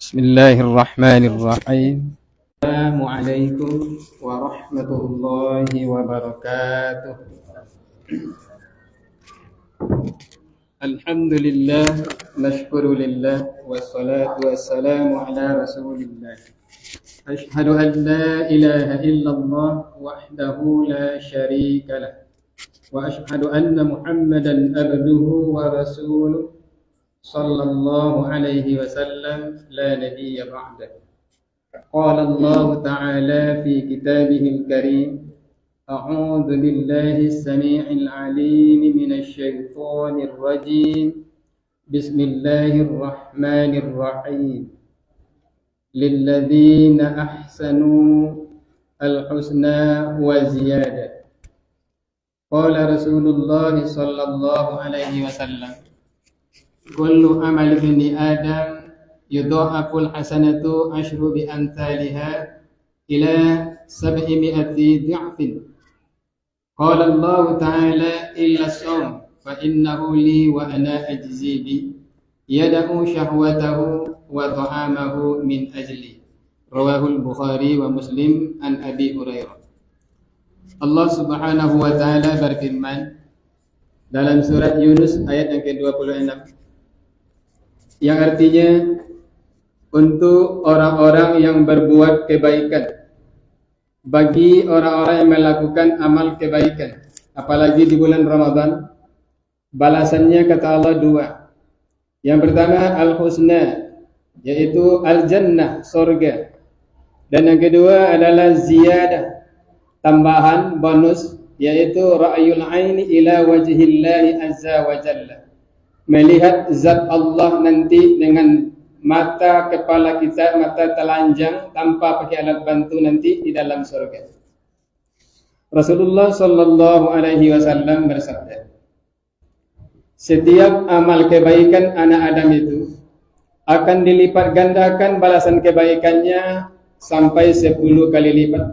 Bismillahirrahmanirrahim. Assalamualaikum warahmatullahi wabarakatuh. Alhamdulillah, nashkurulillah, wassalatu wassalamu ala rasulillah. Ashhadu an la ilaha illallah wahdahu la syarika lah. Wa ashhadu anna Muhammadan abduhu wa rasuluh sallallahu alaihi wasallam la nabiyya ba'dah. Qala Allah ta'ala fi kitabihil karim, a'udzu billahi as-sami'il 'alim minasy syaithanir rajim. Bismillahirrahmanirrahim. Lilladzina ahsanu al-husna wa ziyadah. Qala Rasulullah sallallahu alaihi wasallam, kullu amal ibni Adam yudha'aful hasanatu asyru bi amsalha ila 700 dhi'fin. Qala Allah ta'ala illa as-sawm fa innahu li wa ana ajzi bi yad'u syahwatahu wa ta'amahu min ajli. Rawahul Bukhari wa Muslim an Abi Hurairah. Allah Subhanahu wa ta'ala berfirman dalam surat Yunus ayat yang ke-26, yang artinya untuk orang-orang yang berbuat kebaikan, bagi orang-orang yang melakukan amal kebaikan, apalagi di bulan Ramadan, balasannya kata Allah dua. Yang pertama al-husna, yaitu al-jannah, surga. Dan yang kedua adalah ziyadah, tambahan, bonus, yaitu ra'yul aini ila wajhillahi azza wa jalla, melihat zat Allah nanti dengan mata kepala kita, mata telanjang tanpa pakai alat bantu nanti di dalam surga. Rasulullah sallallahu alaihi wasallam bersabda, setiap amal kebaikan anak Adam itu akan dilipat gandakan balasan kebaikannya sampai 10 kali lipat,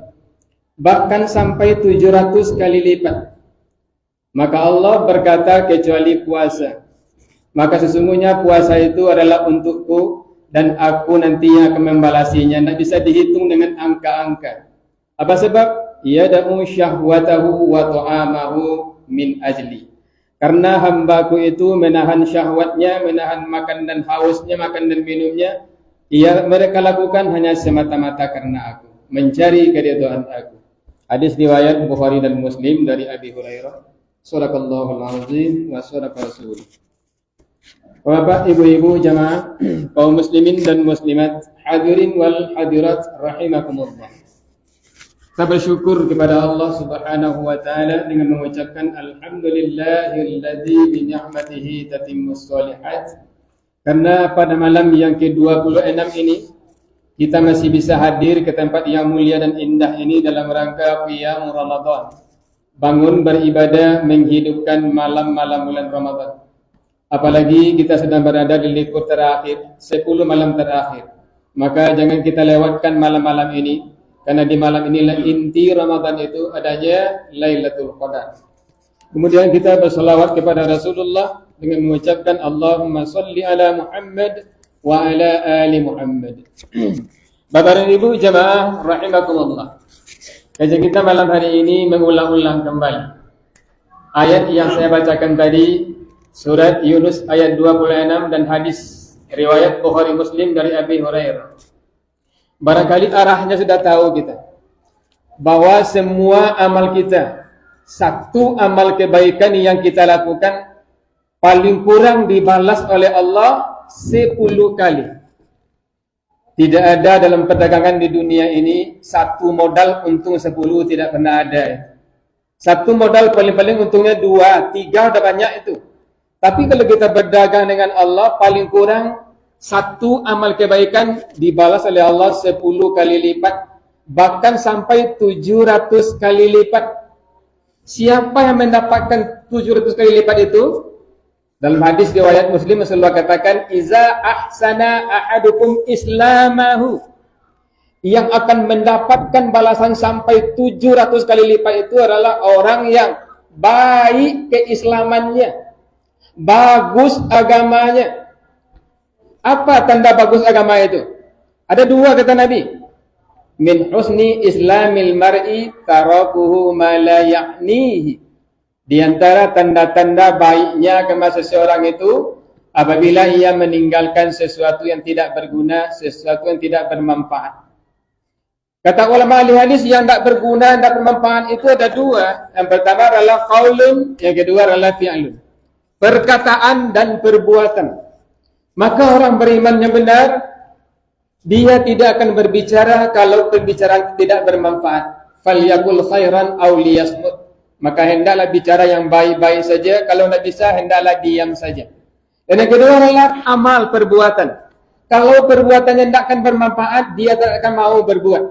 bahkan sampai 700 kali lipat. Maka Allah berkata, kecuali puasa, maka sesungguhnya puasa itu adalah untukku dan aku nantinya akan membalasinya. Tidak bisa dihitung dengan angka-angka. Apa sebab? Yada'u syahwatahu wa ta'amahu min ajli. Karena hambaku itu menahan syahwatnya, menahan makan dan hausnya, makan dan minumnya. Mereka lakukan hanya semata-mata karena aku, mencari keridhaan aku. Hadis riwayat Bukhari dan Muslim dari Abi Hurairah. Shadaqallahul azim wa shadaqa rasulullah. Bapak, ibu-ibu, jamaah kaum muslimin dan muslimat, hadirin wal hadirat rahimakumullah. Kita bersyukur kepada Allah Subhanahu wa taala dengan mengucapkan alhamdulillahilladzi bi ni'matihi tatimmus shalihat. Karena pada malam yang ke-26 ini kita masih bisa hadir ke tempat yang mulia dan indah ini dalam rangka qiyam Ramadan. Bangun beribadah menghidupkan malam-malam bulan Ramadan. Apalagi kita sedang berada di likur terakhir, 10 malam terakhir. Maka jangan kita lewatkan malam-malam ini, karena di malam inilah inti Ramadan itu adanya Lailatul Qadar. Kemudian kita berselawat kepada Rasulullah dengan mengucapkan Allahumma salli ala Muhammad wa ala ali Muhammad. Bapak dan Ibu jamaah rahimakumullah. Kajian kita malam hari ini mengulang-ulang kembali ayat yang saya bacakan tadi, surat Yunus ayat 26 dan hadis riwayat Bukhari Muslim dari Abi Hurairah. Barangkali arahnya sudah tahu kita, bahwa semua amal kita, satu amal kebaikan yang kita lakukan paling kurang dibalas oleh Allah 10 kali. Tidak ada dalam perdagangan di dunia ini satu modal untung 10, tidak pernah ada. Satu modal paling-paling untungnya 2, 3 udah banyak itu. Tapi kalau kita berdagang dengan Allah, paling kurang satu amal kebaikan dibalas oleh Allah 10 kali lipat, bahkan sampai 700 kali lipat. Siapa yang mendapatkan 700 kali lipat itu? Dalam hadis riwayat Muslim, Rasulullah katakan, iza ahsana ahadukum islamahu, yang akan mendapatkan balasan sampai 700 kali lipat itu adalah orang yang baik keislamannya, bagus agamanya. Apa tanda bagus agama itu? Ada dua kata Nabi. Min husni islamil mar'i tarakuhu ma la ya'nihi. Di antara tanda-tanda baiknya agama seseorang itu apabila ia meninggalkan sesuatu yang tidak berguna, sesuatu yang tidak bermanfaat. Kata ulama ahli hadis, yang tak berguna, tak bermanfaat itu ada dua. Yang pertama adalah qaulun, yang kedua adalah fi'lun. Perkataan dan perbuatan. Maka orang beriman yang benar, dia tidak akan berbicara kalau perbicaraan tidak bermanfaat. Falyakul khairan aw liyasmut. Maka hendaklah bicara yang baik-baik saja, kalau tidak bisa hendaklah diam saja. Dan yang kedua adalah amal perbuatan. Kalau perbuatannya tidak akan bermanfaat, dia tidak akan mau berbuat.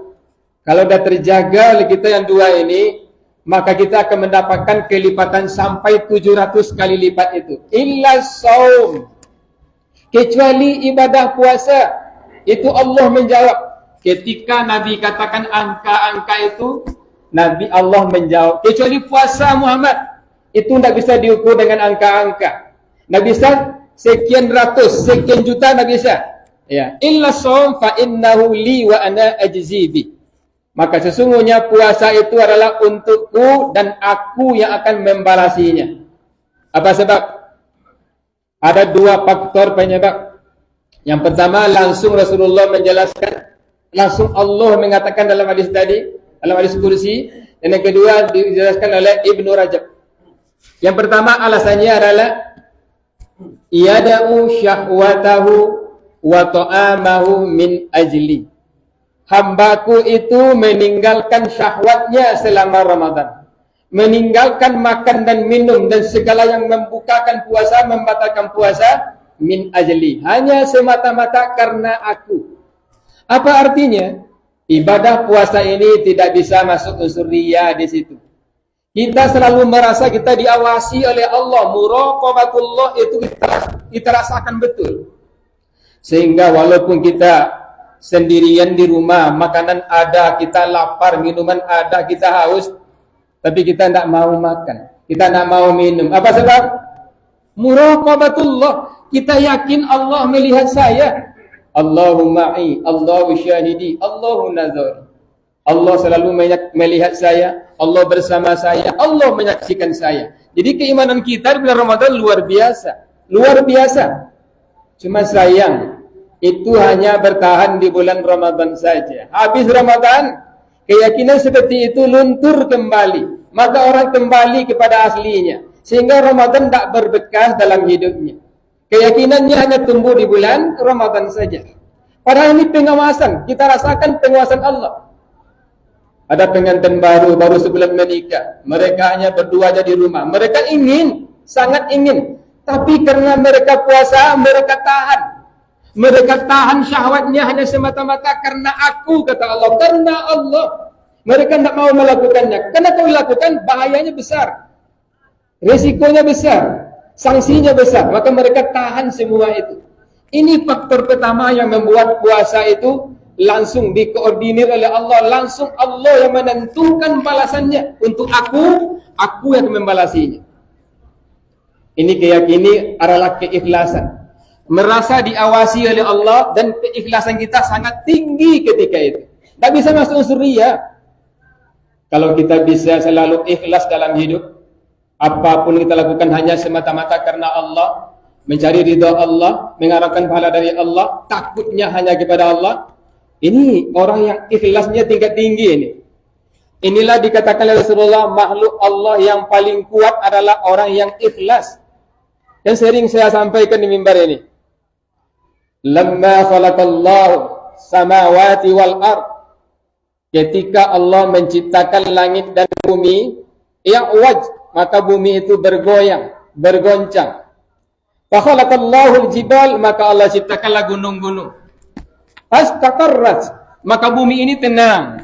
Kalau dah terjaga oleh kita yang dua ini, maka kita akan mendapatkan kelipatan sampai 700 kali lipat itu. Illa saum. Kecuali ibadah puasa. Itu Allah menjawab. Ketika Nabi katakan angka-angka itu, Nabi Allah menjawab. Kecuali puasa Muhammad. Itu tidak bisa diukur dengan angka-angka. Tidak bisa sekian ratus, sekian juta, tidak bisa. Ya. Illa saum fa innahu li wa ana ajzibi. Maka sesungguhnya puasa itu adalah untukku dan aku yang akan membalasinya. Apa sebab? Ada dua faktor penyebab. Yang pertama, langsung Rasulullah menjelaskan, langsung Allah mengatakan dalam hadis tadi, dalam hadis kursi. Dan yang kedua dijelaskan oleh Ibnu Rajab. Yang pertama alasannya adalah yada'u syahwatahu wa ta'amahu min ajli. Hambaku itu meninggalkan syahwatnya selama Ramadan. Meninggalkan makan dan minum dan segala yang membukakan puasa, membatalkan puasa, min ajli. Hanya semata-mata karena aku. Apa artinya? Ibadah puasa ini tidak bisa masuk unsur riya di situ. Kita selalu merasa kita diawasi oleh Allah. Muraqabatullah itu kita rasakan betul. Sehingga walaupun kita sendirian di rumah, makanan ada, kita lapar, minuman ada, kita haus, tapi kita tidak mau makan, kita tidak mau minum. Apa sebab? Muraqabatullah. Kita yakin Allah melihat saya. Allahu ma'i, Allahu syahidi, Allahu nazar. Allah selalu melihat saya, Allah bersama saya, Allah menyaksikan saya. Jadi keimanan kita di bulan Ramadan luar biasa. Luar biasa. Cuma sayang, itu hanya bertahan di bulan Ramadan saja. Habis Ramadan, keyakinan seperti itu luntur kembali. Maka orang kembali kepada aslinya. Sehingga Ramadan tak berbekas dalam hidupnya. Keyakinannya hanya tumbuh di bulan Ramadan saja. Padahal ini pengawasan. Kita rasakan pengawasan Allah. Ada pengantin baru sebulan menikah. Mereka hanya berdua aja di rumah. Mereka ingin, sangat ingin. Tapi karena mereka puasa, mereka tahan. Mereka tahan syahwatnya hanya semata-mata karena aku, kata Allah. Karena Allah. Mereka tidak mau melakukannya. Karena kalau dilakukan, bahayanya besar. Risikonya besar. Sanksinya besar. Maka mereka tahan semua itu. Ini faktor pertama yang membuat puasa itu langsung dikoordinir oleh Allah. Langsung Allah yang menentukan balasannya. Untuk aku yang membalasinya. Ini keyakinan adalah keikhlasan. Merasa diawasi oleh Allah dan keikhlasan kita sangat tinggi ketika itu. Tak bisa masuk unsur riya. Kalau kita bisa selalu ikhlas dalam hidup, apapun kita lakukan hanya semata-mata karena Allah, mencari ridha Allah, mengharapkan pahala dari Allah, takutnya hanya kepada Allah. Ini orang yang ikhlasnya tingkat tinggi ini. Inilah dikatakan oleh Rasulullah, makhluk Allah yang paling kuat adalah orang yang ikhlas. Dan sering saya sampaikan di mimbar ini. Lamma khalaqallahu samawati wal ard. Ketika Allah menciptakan langit dan bumi, ya'waj, maka bumi itu bergoyang, bergoncang. Fa khalaqallahu al-jibal, maka Allah ciptakanlah gunung-gunung. Fastaqarrat, maka bumi ini tenang.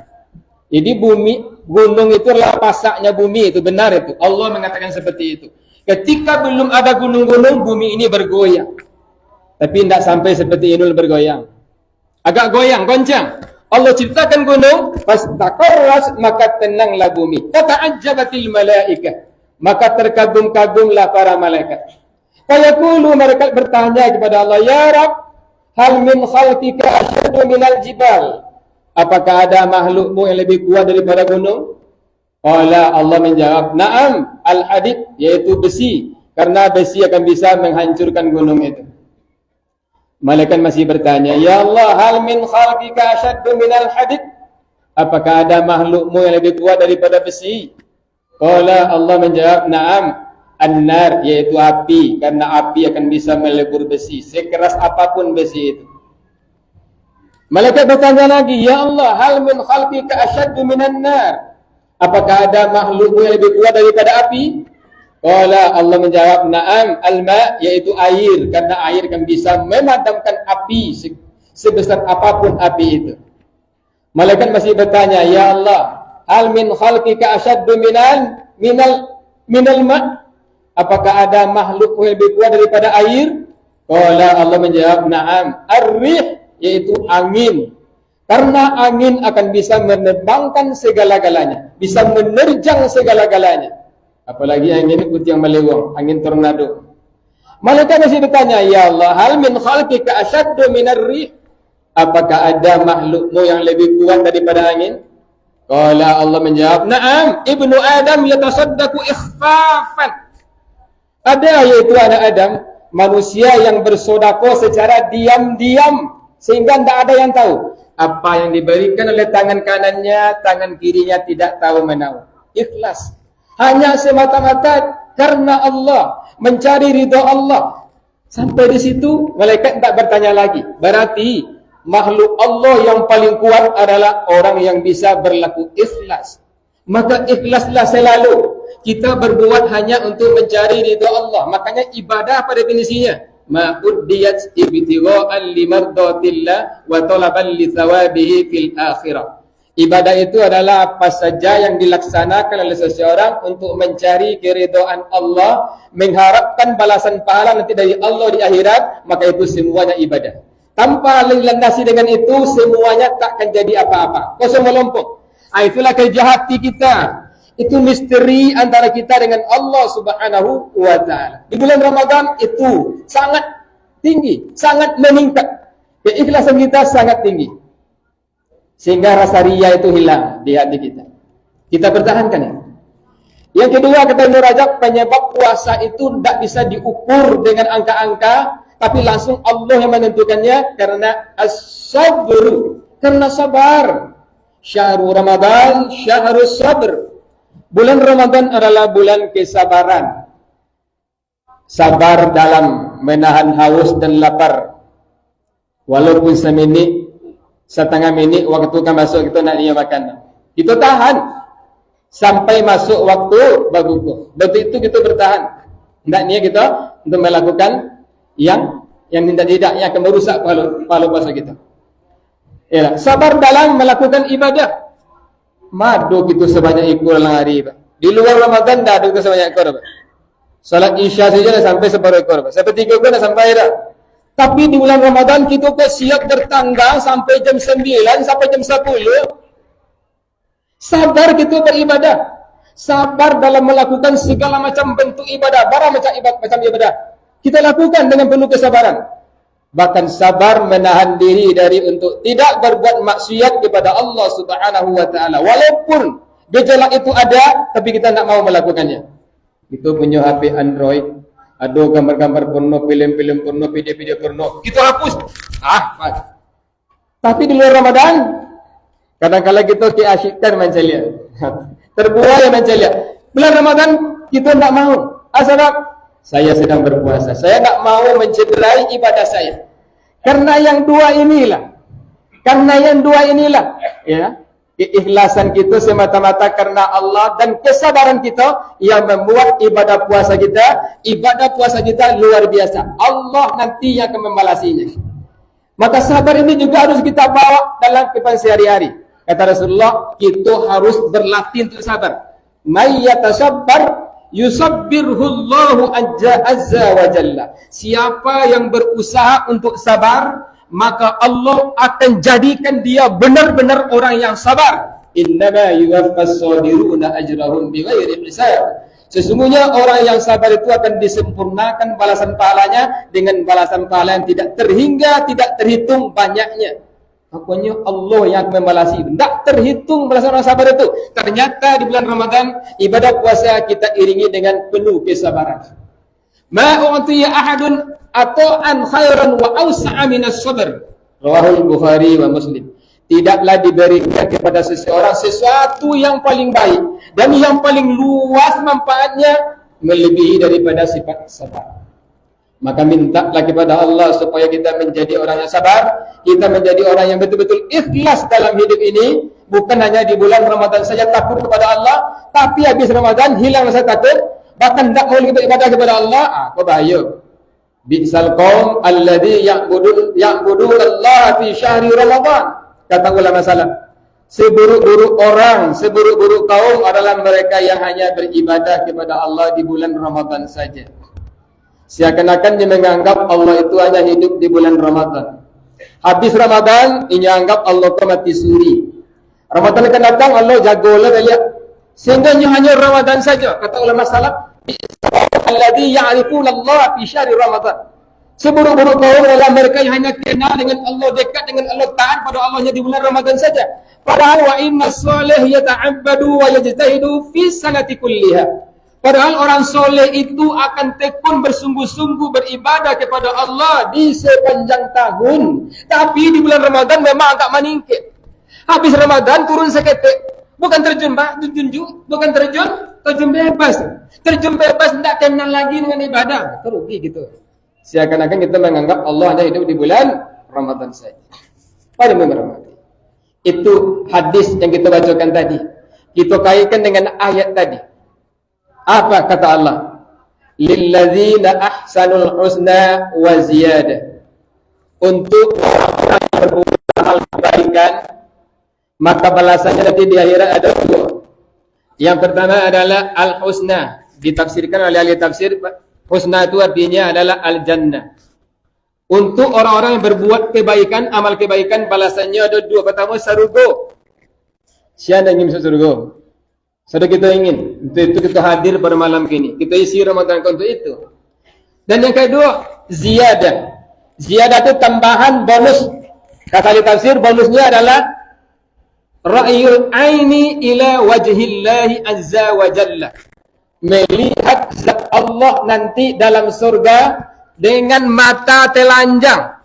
Jadi gunung itu adalah pasaknya bumi, itu benar itu. Allah mengatakan seperti itu. Ketika belum ada gunung-gunung, bumi ini bergoyang. Tapi tidak sampai seperti ini bergoyang. Agak goyang, goncang. Allah ciptakan gunung, fastaqarrat, maka tenanglah bumi. Fata'ajjabatil malaikah, maka terkagum-kagumlah para malaikat. Fayaqulu, mereka bertanya kepada Allah, ya Rabb, hal min khalqika asyaddu minal jibal? Apakah ada makhlukmu yang lebih kuat daripada gunung? Qala, Allah menjawab, na'am, al-hadid, yaitu besi, karena besi akan bisa menghancurkan gunung itu. Malaikat masih bertanya, ya Allah, hal min khalqika asyaddu minal hadid? Apakah ada makhlukmu yang lebih kuat daripada besi? Qala, Allah menjawab, na'am, an-nar, yaitu api, karena api akan bisa melebur besi, sekeras apapun besi itu. Malaikat bertanya lagi, ya Allah, hal min khalqika asyaddu minan nar? Apakah ada makhlukmu yang lebih kuat daripada api? Qala, Allah menjawab, na'am, al-ma, yaitu air, karena air kan bisa memadamkan api sebesar apapun api itu. Malaikat masih bertanya, ya Allah, hal min khalqika asyaddu minal ma? Apakah ada makhlukmu yang lebih kuat daripada air? Qala, Allah menjawab, na'am, ar-rih, yaitu angin, karena angin akan bisa menerbangkan segala-galanya, bisa menerjang segala-galanya, apalagi angin itu yang melewong, angin tornado. Malaikat masih bertanya, ya Allah, hal min khalqika asyaddu minar rih? Apakah ada makhlukmu yang lebih kuat daripada angin? Qala, Allah menjawab, na'am, ibnu Adam yatasaddaqu ikhfafan. Ada, yaitu anak Adam, manusia yang bersedekah secara diam-diam, sehingga tidak ada yang tahu. Apa yang diberikan oleh tangan kanannya, tangan kirinya tidak tahu menahu. Ikhlas. Hanya semata-mata karena Allah, mencari ridha Allah. Sampai di situ, malaikat tak bertanya lagi. Berarti, makhluk Allah yang paling kuat adalah orang yang bisa berlaku ikhlas. Maka ikhlaslah selalu. Kita berbuat hanya untuk mencari ridha Allah. Makanya ibadah pada definisinya, ma'uddiyat ibtigha'an limardatillah wa talaban li thawabihi fil akhirah. Ibadah itu adalah apa saja yang dilaksanakan oleh seseorang untuk mencari keridhaan Allah, mengharapkan balasan pahala nanti dari Allah di akhirat, maka itu semuanya ibadah. Tanpa landasi dengan itu, semuanya tak akan jadi apa-apa, kosong melompong. Itulah kerja hati kita. Itu misteri antara kita dengan Allah Subhanahu wa ta'ala. Di bulan Ramadan itu sangat tinggi, sangat meningkat. Keikhlasan kita sangat tinggi, sehingga rasa riya itu hilang di hati kita. Kita pertahankan ya. Yang kedua, kata Ibnu Rajab, penyebab puasa itu tidak bisa diukur dengan angka-angka, tapi langsung Allah yang menentukannya, karena as-sabru, karena sabar. Syahrul Ramadan, syahrus sabr. Bulan Ramadan adalah bulan kesabaran. Sabar dalam menahan haus dan lapar. Walaupun semenit, setengah minit waktu kan masuk kita nak dia makan. Kita tahan sampai masuk waktu berbuka. Betul itu kita bertahan. Tidak niat kita untuk melakukan yang tidak yang akan merusak pahala puasa kita. Ya, sabar dalam melakukan ibadah. Madu kita sebanyak ekor dalam hari. Di luar Ramadan dah ada kita sebanyak ekor. Salat Isya saja dah sampai separuh ekor. Sampai 3 ekor dah sampai dah. Tapi di bulan Ramadan kita kok siap bertanggal sampai jam 9 sampai jam 10. Sabar kita beribadah. Sabar dalam melakukan segala macam bentuk ibadah, macam ibadah. Kita lakukan dengan penuh kesabaran. Bahkan sabar menahan diri dari untuk tidak berbuat maksiat kepada Allah Subhanahu wa ta'ala. Walaupun gejala itu ada, tapi kita tidak mau melakukannya. Itu punya HP Android, ada gambar-gambar porno, film-film porno, video-video porno, kita hapus. Tapi di luar Ramadan, kadang-kadang kita keasyikkan mencari, terbuai mencari. Bulan Ramadan kita tidak mau. Asal saya sedang berpuasa, saya tak mau mencederai ibadah saya. Karena yang dua inilah, ya, keikhlasan kita semata-mata karena Allah dan kesabaran kita yang membuat ibadah puasa kita luar biasa. Allah nanti yang akan membalasinya. Maka sabar ini juga harus kita bawa dalam kehidupan sehari-hari. Kata Rasulullah, kita harus berlatih untuk sabar. May yatasabbar yusabbirhullahu azza wa jalla. Siapa yang berusaha untuk sabar, maka Allah akan jadikan dia benar-benar orang yang sabar. Innama yuwaffas sabiruna ajrahum bighairi hisab. Sesungguhnya orang yang sabar itu akan disempurnakan balasan pahalanya dengan balasan pahala yang tidak terhingga, tidak terhitung banyaknya. Pokoknya Allah yang akan membalasi. Tidak terhitung balasan orang sabar itu. Ternyata di bulan Ramadan, ibadah puasa kita iringi dengan penuh kesabaran. Ma'u'tiya ahadun ata'an khairan wa awsa'a minas sabr. Rawahul Bukhari wa Muslim. Tidaklah diberikan kepada seseorang sesuatu yang paling baik dan yang paling luas manfaatnya melebihi daripada sifat sabar. Maka mintalah kepada Allah supaya kita menjadi orang yang sabar, kita menjadi orang yang betul-betul ikhlas dalam hidup ini, bukan hanya di bulan Ramadan saja takut kepada Allah, tapi habis Ramadan hilang rasa takut, bahkan tidak mau beribadah kepada Allah. Kau bahaya. Bi'sal qaum alladhi ya'budu Allah fi syahri Ramadan. Kata ulama salaf, seburuk-buruk orang, seburuk-buruk kaum adalah mereka yang hanya beribadah kepada Allah di bulan Ramadan saja. Seakan-akan dia menganggap Allah itu hanya hidup di bulan Ramadan. Habis Ramadan, dia anggap Allah itu mati suri. Ramadan akan datang, Allah jagolah dia. Sehingga hanya Ramadan saja. Kata ulama salaf, alladhi ya'rifuna Allah fi syahri Ramadan. Seburuk-buruk kaum adalah mereka yang hanya kenal dengan Allah, dekat dengan Allah, taat pada Allahnya di bulan Ramadan saja. Padahal wa inna soleh yata'abbadu wa yajtahidu fi sanati kulliha. Padahal orang soleh itu akan tekun bersungguh-sungguh beribadah kepada Allah di sepanjang tahun. Tapi di bulan Ramadan memang agak meningkit. Habis Ramadan turun seketik. Bukan terjun, Pak, bukan terjun bebas. Terjun bebas tidak kenal lagi dengan ibadah. Terugi gitu. Seakan-akan kita menganggap Allah hanya hidup di bulan Ramadan saja. Pada memang itu hadis yang kita bacakan tadi. Kita kaitkan dengan ayat tadi. Apa kata Allah? Lilladzina ahsanul husna wa ziyadah. Untuk orang yang berbuat hal kebaikan, maka balasannya nanti di akhirat ada dua. Yang pertama adalah al-husna. Ditafsirkan oleh ahli tafsir, husna itu artinya adalah al-jannah. Untuk orang-orang yang berbuat kebaikan, amal kebaikan, balasannya ada dua. Pertama, surga. Siapa yang ingin masuk surga? Sudah kita ingin. Itu kita hadir pada malam ini. Kita isi Ramadan untuk itu. Dan yang kedua, ziyadah. Ziyadah itu tambahan bonus. Kata ahli tafsir, bonusnya adalah ra'yul aini ila wajhillahi azza wa jalla. Melihat zat Allah nanti dalam surga dengan mata telanjang.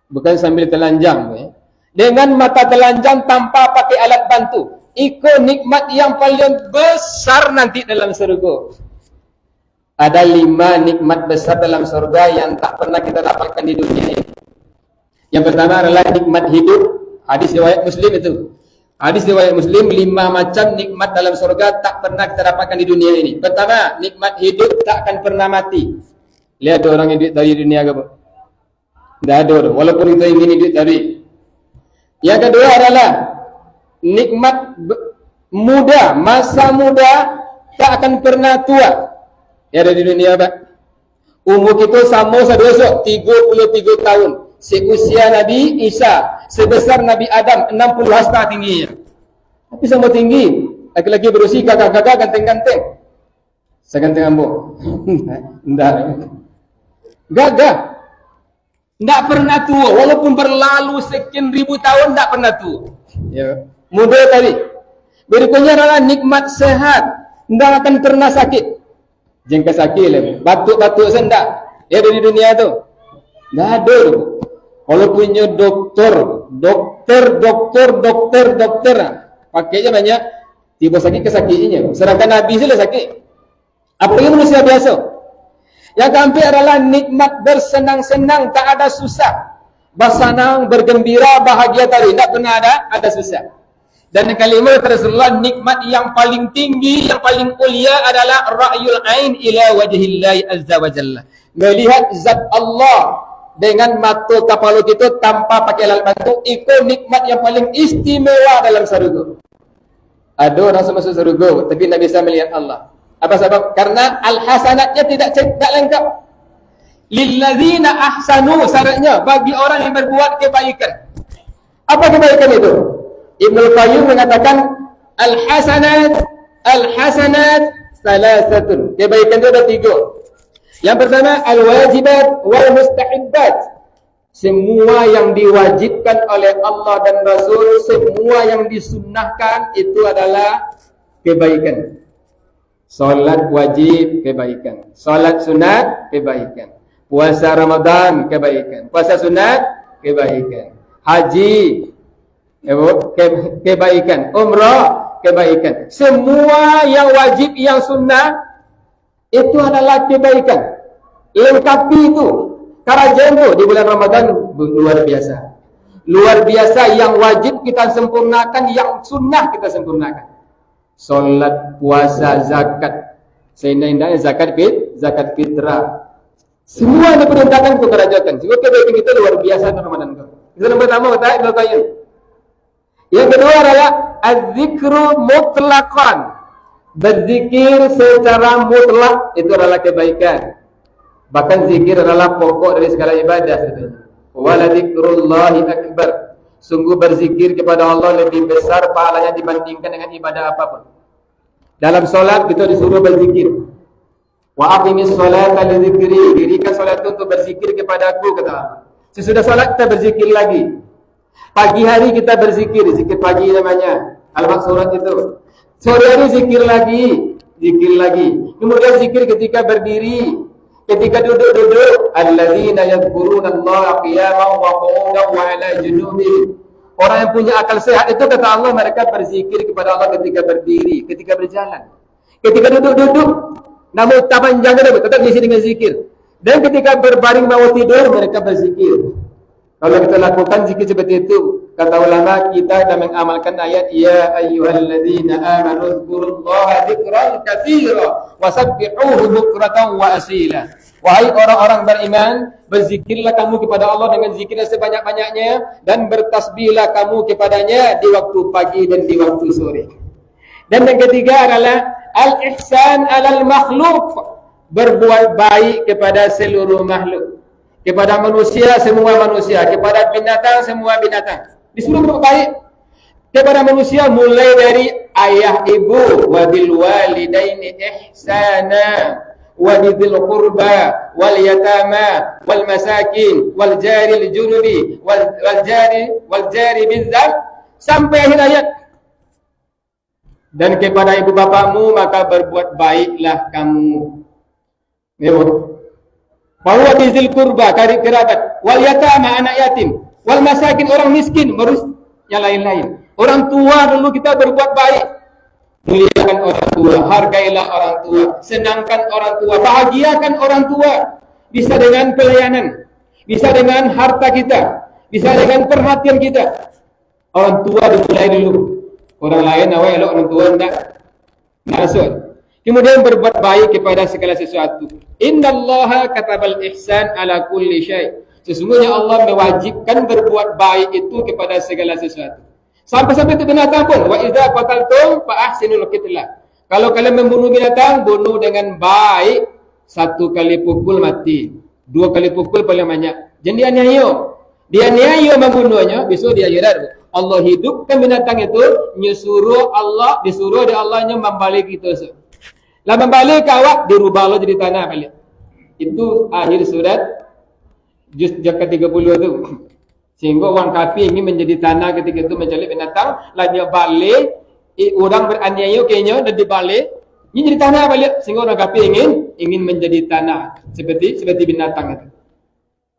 Bukan sambil telanjang, dengan mata telanjang tanpa pakai alat bantu. Itu nikmat yang paling besar nanti dalam surga. Ada 5 nikmat besar dalam surga yang tak pernah kita dapatkan di dunia ini. Yang pertama adalah nikmat hidup. Hadis riwayat Muslim itu. Hadis riwayat Muslim, 5 macam nikmat dalam surga tak pernah kita dapatkan di dunia ini. Pertama, nikmat hidup tak akan pernah mati. Lihat orang yang duit dari dunia ke apa? Tidak ada orang. Walaupun kita ingin duit dari. Yang kedua adalah nikmat muda, masa muda tak akan pernah tua. Ya ada di dunia Pak. Umur kita sama sedosok 33 tahun. Seusia Nabi Isa, sebesar Nabi Adam, 60 hasta tingginya. Tapi sama tinggi. Laki-laki berusia kakak-kakak ganteng-ganteng. Saya ganteng ambo. Enggak. Gagah. Enggak pernah tua. Walaupun berlalu sekian ribu tahun, enggak pernah tua. Ya. Muda tadi. Berikutnya adalah nikmat sehat. Enggak akan pernah sakit. Jengka sakit lah. Batuk-batuk sendak. Ya dari dunia tu. Enggak ada. Walaupunnya dokter. Pakainya banyak. Tiba sakit kesakitannya. Sedangkan Nabi sudah sakit. Apalagi manusia biasa. Yang keempat adalah nikmat bersenang-senang. Tak ada susah. Bersenang, bergembira, bahagia tadi. Tak pernah ada susah. Dan yang kelima Rasulullah, nikmat yang paling tinggi, yang paling mulia adalah ra'yul ain ila wajhillahi azza wa jalla. Melihat zat Allah dengan mata kepala kita tanpa pakai alat bantu. Itu nikmat yang paling istimewa dalam surga. Ada orang masuk surga tapi tak bisa melihat Allah. Apa sebab? Karena al-hasanatnya tidak lengkap. Lilladzina ahsanu, syaratnya bagi orang yang berbuat kebaikan. Apa kebaikan itu? Ibnu Qayyim mengatakan al-hasanat salasatun. Kebaikan itu ada 3. Yang pertama al-wajibat wal mustahibbat. Semua yang diwajibkan oleh Allah dan Rasul, semua yang disunnahkan itu adalah kebaikan. Salat wajib kebaikan, salat sunat kebaikan, puasa Ramadan kebaikan, puasa sunat kebaikan, haji kebaikan, umrah kebaikan. Semua yang wajib, yang sunnah itu adalah kebaikan. Lengkapi itu. Kerajaan itu di bulan Ramadan luar biasa. Luar biasa, yang wajib kita sempurnakan, yang sunnah kita sempurnakan. Salat, puasa, zakat. Seindah-indahnya zakat fitrah. Semua yang diperintahkan untuk kerajaan. Sebab kebaikan kita luar biasa di Ramadan itu. Itu yang pertama kata Ibnu Qayyim. Yang kedua adalah az-zikru mutlaqan. Berzikir secara mutlak itu adalah kebaikan. Bahkan zikir adalah pokok dari segala ibadah sebetulnya. Wala dzikrullahi akbar. Sungguh berzikir kepada Allah lebih besar pahalanya dibandingkan dengan ibadah apapun. Dalam solat kita disuruh berzikir. Wa aqimis sholata li dzikri. Dirikan solat itu untuk berzikir kepada Aku, kata Allah. Sesudah solat kita berzikir lagi. Pagi hari kita berzikir, zikir pagi namanya, al-maksurat itu. Sore hari zikir lagi. Kemudian zikir ketika berdiri. Ketika duduk-duduk, alladzina yadhkuruna Allah qiyaman wa qu'udan wa 'ala junubihim. Orang yang punya akal sehat itu kata Allah, mereka berzikir kepada Allah ketika berdiri, ketika berjalan, ketika duduk-duduk. Namun tapanjang tetap diisi dengan zikir. Dan ketika berbaring mau tidur, mereka berzikir. Kalau kita lakukan zikir seperti itu, kata ulama, kita akan mengamalkan ayat ya ayyuhalladzina amanu dzkurullaha dzikran katsira wasabbihuhu bukratan wa asila. Wahai orang-orang beriman, berzikirlah kamu kepada Allah dengan zikir sebanyak-banyaknya dan bertasbihlah kamu kepadanya di waktu pagi dan di waktu sore. Dan yang ketiga adalah al-ihsan 'alal makhluk, berbuat baik kepada seluruh makhluk. Kepada manusia, semua manusia. Kepada binatang, semua binatang. Disuruh berbuat baik kepada manusia mulai dari ayah ibu, wa bil walidaini ihsana, wa bidzil qurba, wal yatama, wal masakin, wal jari al junubi, wal jari bizzal, sampai akhir ayat. Dan kepada ibu bapakmu maka berbuat baiklah kamu. Bahwa bizil kurba, karib kerabat, wal yatama, anak yatim, wal masakin, orang miskin, baru yang lain-lain. Orang tua dulu kita berbuat baik. Muliakan orang tua, hargailah orang tua, senangkan orang tua, bahagiakan orang tua. Bisa dengan pelayanan, bisa dengan harta kita, bisa dengan perhatian kita. Orang tua dimulai dulu. Orang lain awal orang tua enggak masuk. Kemudian berbuat baik kepada segala sesuatu. Innallaha katabal ihsan ala kulli syai'. Sesungguhnya Allah mewajibkan berbuat baik itu kepada segala sesuatu. Sampai-sampai itu binatang pun. Wa idza qataltum fa ahsinul qitlah. Kalau kalian membunuh binatang, bunuh dengan baik. 1 kali pukul mati, 2 kali pukul paling banyak. Jangan dianiaya membunuhnya, besok di akhirat Allah hidupkan binatang itu, disuruh oleh Allahnya membalik itu. Lah membalik awak dirubah Allah jadi tanah balik. Itu akhir surat juz ke-30 itu. Sehingga orang kafir ingin menjadi tanah ketika itu menjadi binatang, lah dia balik, orang beraniaya kayaknya dan dibalik, ini jadi tanah balik. Sehingga orang kafir ingin menjadi tanah seperti binatang itu.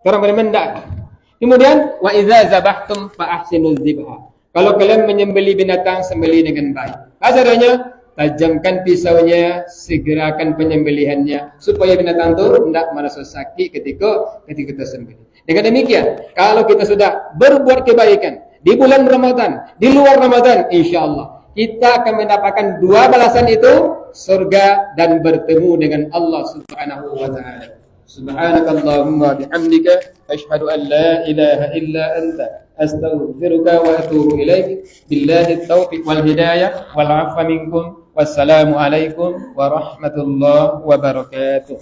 Orang beriman tidak. Kemudian wa idza zabahtum fa ahsinuz zibha. Kalau kalian menyembelih binatang, sembelih dengan baik. Caranya tajamkan pisaunya, segerakan penyembelihannya supaya binatang itu tidak merasa sakit ketika tersembelih. Dengan demikian, kalau kita sudah berbuat kebaikan di bulan Ramadan, di luar Ramadan, insyaallah kita akan mendapatkan 2 balasan itu, surga dan bertemu dengan Allah Subhanahu wa taala. Subhanakallahumma bihamdika asyhadu an la ilaha illa anta astaghfiruka wa atubu ilaik. Billahi taufiq wal hidayah wal 'afwa minkum. Wassalamu alaikum warahmatullahi wabarakatuh.